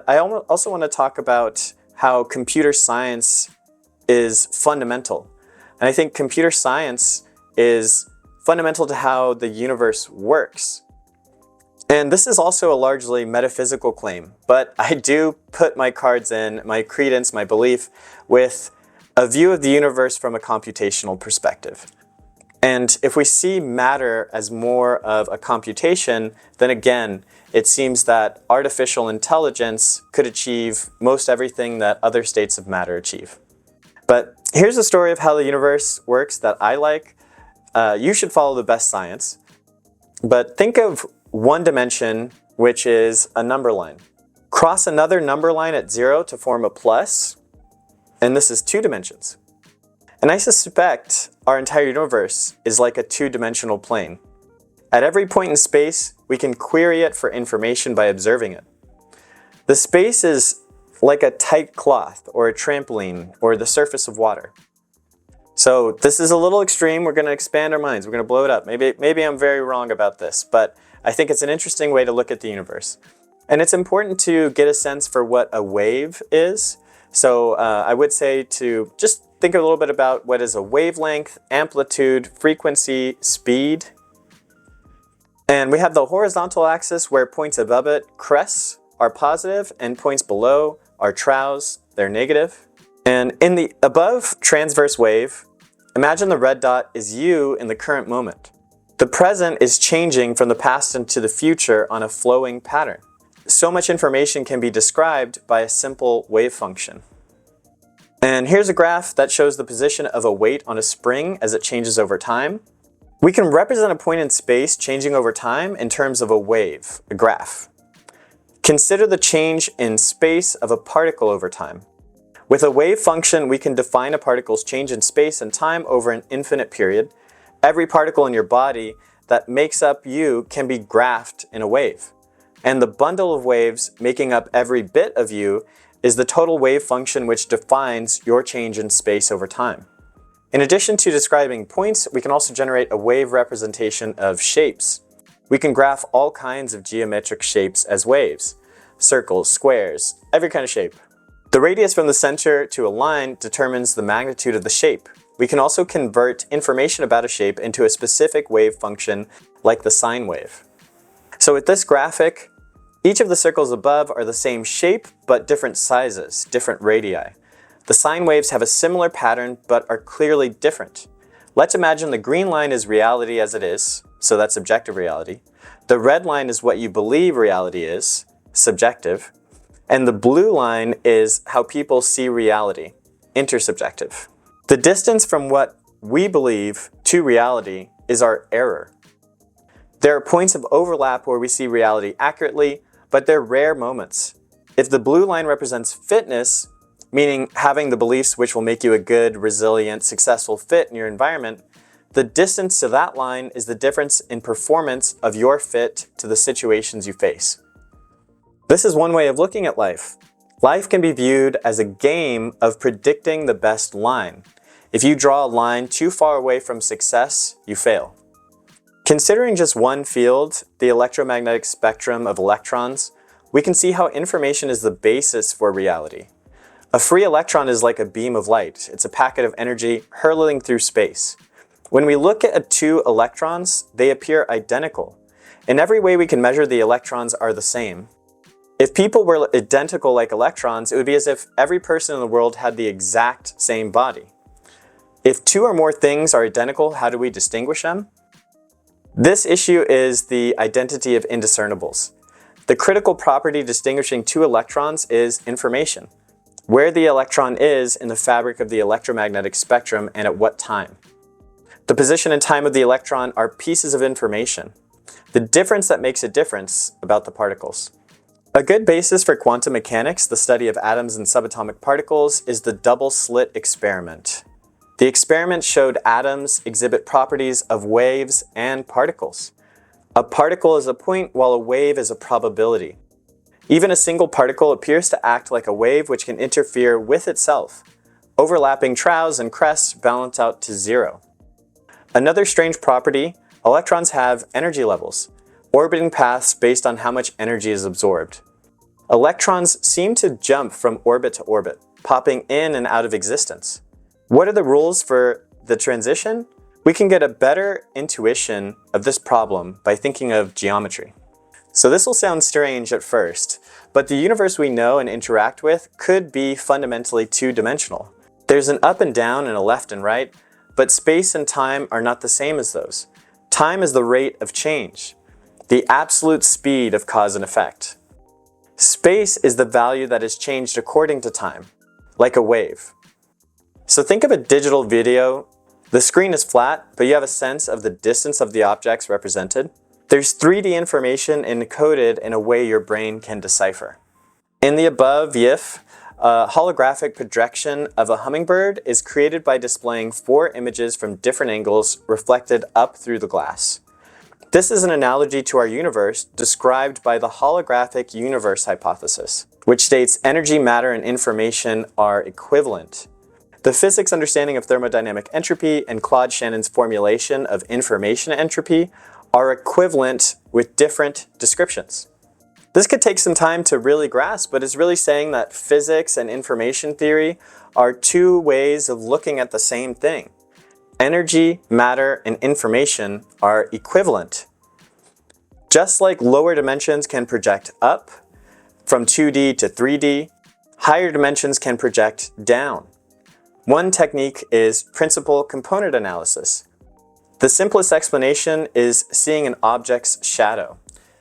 I also want to talk about how computer science is fundamental. And I think computer science is fundamental to how the universe works. And this is also a largely metaphysical claim, but I do put my cards in, my credence, my belief, with a view of the universe from a computational perspective. And if we see matter as more of a computation, then again, it seems that artificial intelligence could achieve most everything that other states of matter achieve. But here's a story of how the universe works that I like. You should follow the best science. But think of one dimension, which is a number line. Cross another number line at 0 to form a plus, and this is 2 dimensions. And I suspect our entire universe is like a 2-dimensional plane. At every point in space, we can query it for information by observing it. The space is like a tight cloth or a trampoline or the surface of water. So this is a little extreme. We're going to expand our minds. We're going to blow it up. Maybe I'm very wrong about this, but I think it's an interesting way to look at the universe. And it's important to get a sense for what a wave is. So I would say to just think a little bit about what is a wavelength, amplitude, frequency, speed. And we have the horizontal axis where points above it, crests, are positive, and points below are troughs, they're negative. And in the above transverse wave, imagine the red dot is you in the current moment. The present is changing from the past into the future on a flowing pattern. So much information can be described by a simple wave function. And here's a graph that shows the position of a weight on a spring as it changes over time. We can represent a point in space changing over time in terms of a wave, a graph. Consider the change in space of a particle over time. With a wave function, we can define a particle's change in space and time over an infinite period. Every particle in your body that makes up you can be graphed in a wave. And the bundle of waves making up every bit of you is the total wave function which defines your change in space over time. In addition to describing points, we can also generate a wave representation of shapes. We can graph all kinds of geometric shapes as waves. Circles, squares, every kind of shape. The radius from the center to a line determines the magnitude of the shape. We can also convert information about a shape into a specific wave function like the sine wave. So with this graphic, each of the circles above are the same shape but different sizes, different radii. The sine waves have a similar pattern but are clearly different. Let's imagine the green line is reality as it is, so that's objective reality. The red line is what you believe reality is, subjective. And the blue line is how people see reality, intersubjective. The distance from what we believe to reality is our error. There are points of overlap where we see reality accurately, but they're rare moments. If the blue line represents fitness, meaning having the beliefs which will make you a good, resilient, successful fit in your environment, the distance to that line is the difference in performance of your fit to the situations you face. This is one way of looking at life. Life can be viewed as a game of predicting the best line. If you draw a line too far away from success, you fail. Considering just one field, the electromagnetic spectrum of electrons, we can see how information is the basis for reality. A free electron is like a beam of light. It's a packet of energy hurtling through space. When we look at 2 electrons, they appear identical. In every way we can measure, the electrons are the same. If people were identical like electrons, it would be as if every person in the world had the exact same body. If 2 or more things are identical, how do we distinguish them? This issue is the identity of indiscernibles. The critical property distinguishing 2 electrons is information. Where the electron is in the fabric of the electromagnetic spectrum and at what time. The position and time of the electron are pieces of information. The difference that makes a difference about the particles. A good basis for quantum mechanics, the study of atoms and subatomic particles, is the double-slit experiment. The experiment showed atoms exhibit properties of waves and particles. A particle is a point while a wave is a probability. Even a single particle appears to act like a wave which can interfere with itself. Overlapping troughs and crests balance out to 0. Another strange property, electrons have energy levels, orbiting paths based on how much energy is absorbed. Electrons seem to jump from orbit to orbit, popping in and out of existence. What are the rules for the transition? We can get a better intuition of this problem by thinking of geometry. So this will sound strange at first, but the universe we know and interact with could be fundamentally two-dimensional. There's an up and down and a left and right, but space and time are not the same as those. Time is the rate of change, the absolute speed of cause and effect. Space is the value that is changed according to time, like a wave. So think of a digital video. The screen is flat, but you have a sense of the distance of the objects represented. There's 3D information encoded in a way your brain can decipher. In the above GIF, a holographic projection of a hummingbird is created by displaying 4 images from different angles reflected up through the glass. This is an analogy to our universe described by the holographic universe hypothesis, which states energy, matter, and information are equivalent. The physics understanding of thermodynamic entropy and Claude Shannon's formulation of information entropy are equivalent with different descriptions. This could take some time to really grasp, but it's really saying that physics and information theory are 2 ways of looking at the same thing. Energy, matter, and information are equivalent. Just like lower dimensions can project up from 2D to 3D, higher dimensions can project down. One technique is principal component analysis. The simplest explanation is seeing an object's shadow.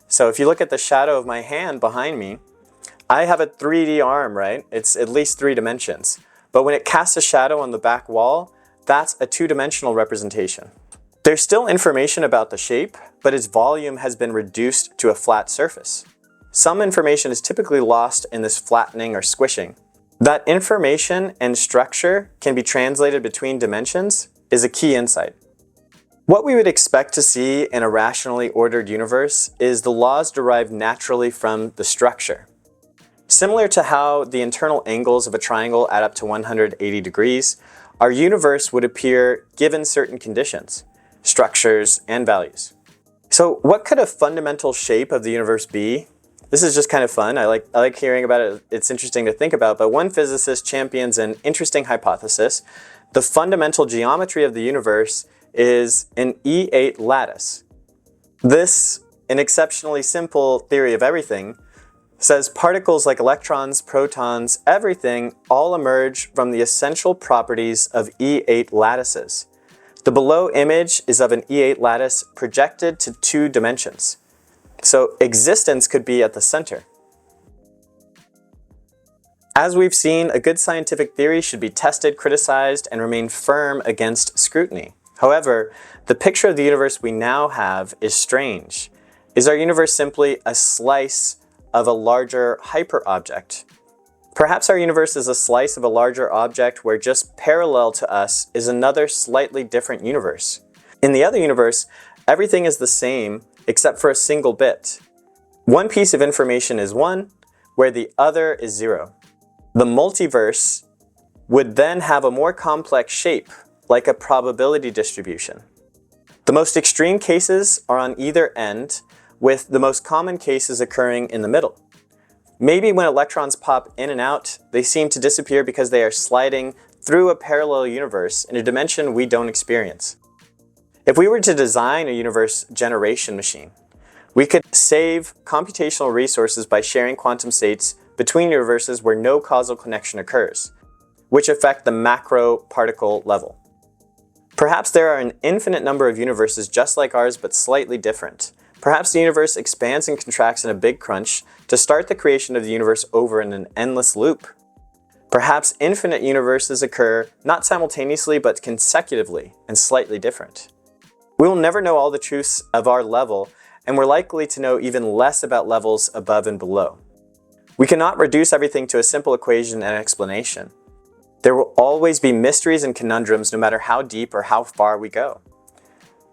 So if you look at the shadow of my hand behind me, I have a 3D arm, right? It's at least 3 dimensions. But when it casts a shadow on the back wall, that's a 2-dimensional representation. There's still information about the shape, but its volume has been reduced to a flat surface. Some information is typically lost in this flattening or squishing. That information and structure can be translated between dimensions is a key insight. What we would expect to see in a rationally ordered universe is the laws derived naturally from the structure. Similar to how the internal angles of a triangle add up to 180 degrees, our universe would appear given certain conditions, structures, and values. So what could a fundamental shape of the universe be? This is just kind of fun. I like hearing about it. It's interesting to think about, but one physicist champions an interesting hypothesis. The fundamental geometry of the universe is an E8 lattice. This, an exceptionally simple theory of everything, says particles like electrons, protons, everything all emerge from the essential properties of E8 lattices. The below image is of an E8 lattice projected to 2 dimensions. So existence could be at the center. As we've seen, a good scientific theory should be tested, criticized, and remain firm against scrutiny. However, the picture of the universe we now have is strange. Is our universe simply a slice of a larger hyperobject? Perhaps our universe is a slice of a larger object where just parallel to us is another slightly different universe. In the other universe, everything is the same except for a single bit. One piece of information is 1, where the other is 0. The multiverse would then have a more complex shape, like a probability distribution. The most extreme cases are on either end, with the most common cases occurring in the middle. Maybe when electrons pop in and out, they seem to disappear because they are sliding through a parallel universe in a dimension we don't experience. If we were to design a universe generation machine, we could save computational resources by sharing quantum states between universes where no causal connection occurs, which affect the macro particle level. Perhaps there are an infinite number of universes just like ours but slightly different. Perhaps the universe expands and contracts in a big crunch to start the creation of the universe over in an endless loop. Perhaps infinite universes occur not simultaneously but consecutively and slightly different. We will never know all the truths of our level, and we're likely to know even less about levels above and below. We cannot reduce everything to a simple equation and explanation. There will always be mysteries and conundrums no matter how deep or how far we go.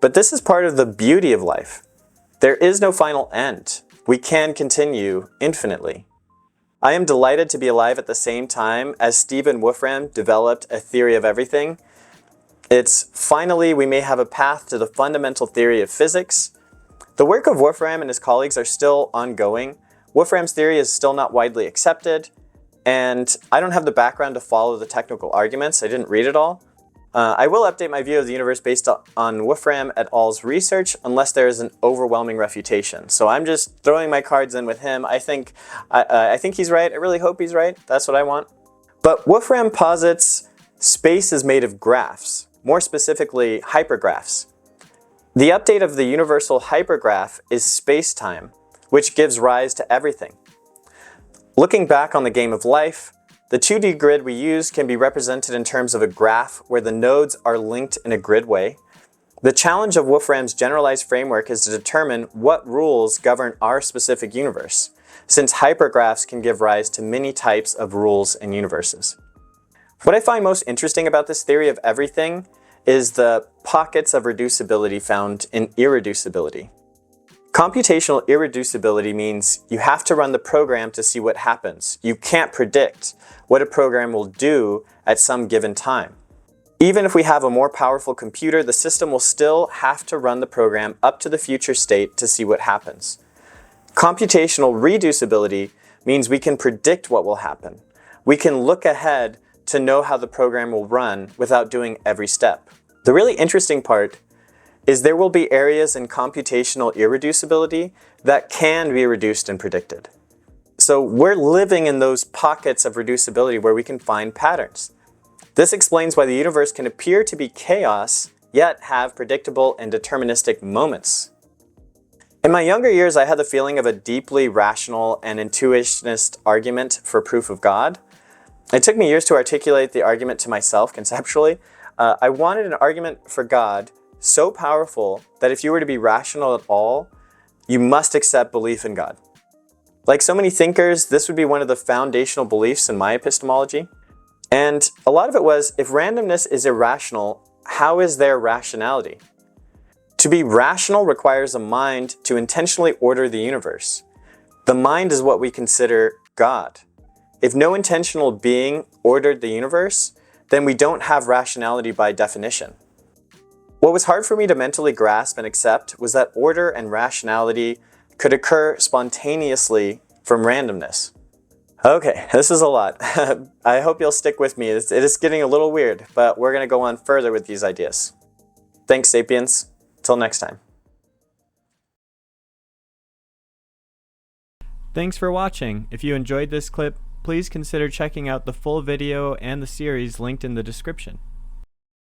But this is part of the beauty of life. There is no final end. We can continue infinitely. I am delighted to be alive at the same time as Stephen Wolfram developed a theory of everything. It's finally we may have a path to the fundamental theory of physics. The work of Wolfram and his colleagues are still ongoing. Wolfram's theory is still not widely accepted, and I don't have the background to follow the technical arguments. I didn't read it all. I will update my view of the universe based on Wolfram et al.'s research unless there is an overwhelming refutation. So I'm just throwing my cards in with him. I think he's right. I really hope he's right. That's what I want. But Wolfram posits space is made of graphs, more specifically hypergraphs. The update of the universal hypergraph is space-time, which gives rise to everything. Looking back on the game of life, the 2D grid we use can be represented in terms of a graph where the nodes are linked in a grid way. The challenge of Wolfram's generalized framework is to determine what rules govern our specific universe, since hypergraphs can give rise to many types of rules and universes. What I find most interesting about this theory of everything is the pockets of reducibility found in irreducibility. Computational irreducibility means you have to run the program to see what happens. You can't predict what a program will do at some given time. Even if we have a more powerful computer, the system will still have to run the program up to the future state to see what happens. Computational reducibility means we can predict what will happen. We can look ahead to know how the program will run without doing every step. The really interesting part is there will be areas in computational irreducibility that can be reduced and predicted. So we're living in those pockets of reducibility where we can find patterns. This explains why the universe can appear to be chaos, yet have predictable and deterministic moments. In my younger years, I had the feeling of a deeply rational and intuitionist argument for proof of God. It took me years to articulate the argument to myself conceptually. I wanted an argument for God so powerful that if you were to be rational at all, you must accept belief in God. Like so many thinkers, this would be one of the foundational beliefs in my epistemology. And a lot of it was, if randomness is irrational, how is there rationality? To be rational requires a mind to intentionally order the universe. The mind is what we consider God. If no intentional being ordered the universe, then we don't have rationality by definition. What was hard for me to mentally grasp and accept was that order and rationality could occur spontaneously from randomness. Okay, this is a lot. I hope you'll stick with me. It is getting a little weird, but we're going to go on further with these ideas. Thanks, Sapiens. Till next time. Thanks for watching. If you enjoyed this clip, please consider checking out the full video and the series linked in the description.